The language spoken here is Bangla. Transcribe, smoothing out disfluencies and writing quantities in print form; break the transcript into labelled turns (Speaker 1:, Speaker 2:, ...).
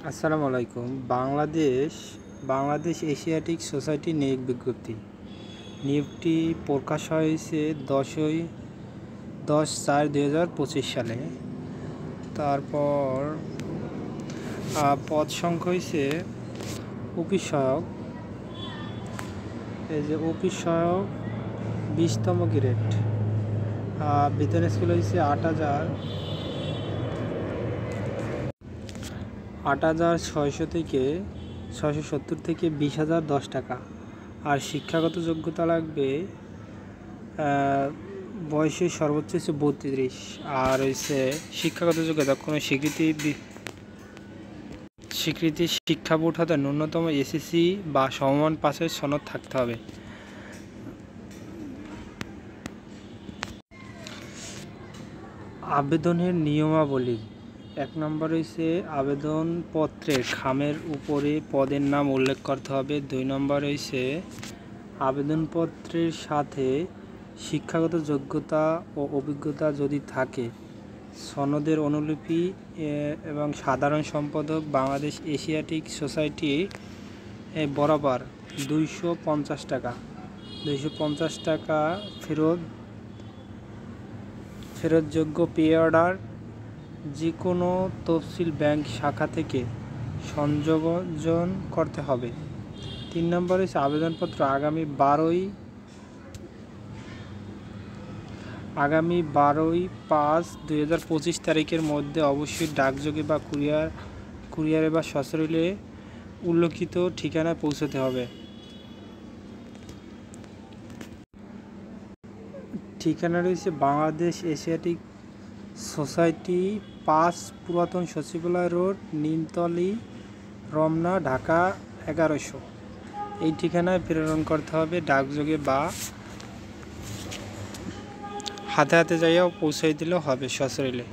Speaker 1: আসসালামু আলাইকুম। বাংলাদেশ এশিয়াটিক সোসাইটি নিয়োগ বিজ্ঞপ্তি। নিয়োগটি প্রকাশ হয়েছে 10/4/2025 সালে। তারপর পদ সংখ্যা হয়েছে অফিস সহায়ক। এই যে অফিস সহায়ক 20তম গ্রেড। বেতন স্কেল হয়েছে 8,600 থেকে 670 থেকে 20,010 টাকা। আর শিক্ষাগত যোগ্যতা লাগবে বয়সের সর্বোচ্চ হচ্ছে 32। আর হচ্ছে শিক্ষাগত যোগ্যতা কোনো স্বীকৃতি শিক্ষা বোর্ড হতে ন্যূনতম এসএসসি বা সমমান পাসের সনদ থাকতে হবে। আবেদনের নিয়মাবলী। 1 নম্বর হচ্ছে আবেদনপত্রের খামের উপরে পদের নাম উল্লেখ করতে হবে। 2 নম্বর হচ্ছে আবেদনপত্রের সাথে শিক্ষাগত যোগ্যতা ও অভিজ্ঞতা যদি থাকে সনদের অনুলিপি এবং সাধারণ সম্পাদক বাংলাদেশ এশিয়াটিক সোসাইটি বরাবর 250 টাকা ফেরতযোগ্য পে অর্ডার যে কোনো তফসিল ব্যাংক শাখা থেকে সংযোজন করতে হবে। 3 নম্বর হচ্ছে আবেদনপত্র আগামী 12/5/2025 তারিখের মধ্যে অবশ্যই ডাকযোগে বা কুরিয়ারে বা সশরীরে উল্লেখিত ঠিকানায় পৌঁছাতে হবে। ঠিকানা রয়েছে বাংলাদেশ এশিয়াটিক সোসাইটি 5 পুরাতন সচিবালয় রোড, নিমতলী, রমনা, ঢাকা 1100। এই ঠিকানায় প্রেরণ করতে হবে। ডাকযোগে বা হাতে যাইয়াও পৌঁছাই দিলেও হবে সশরীরে।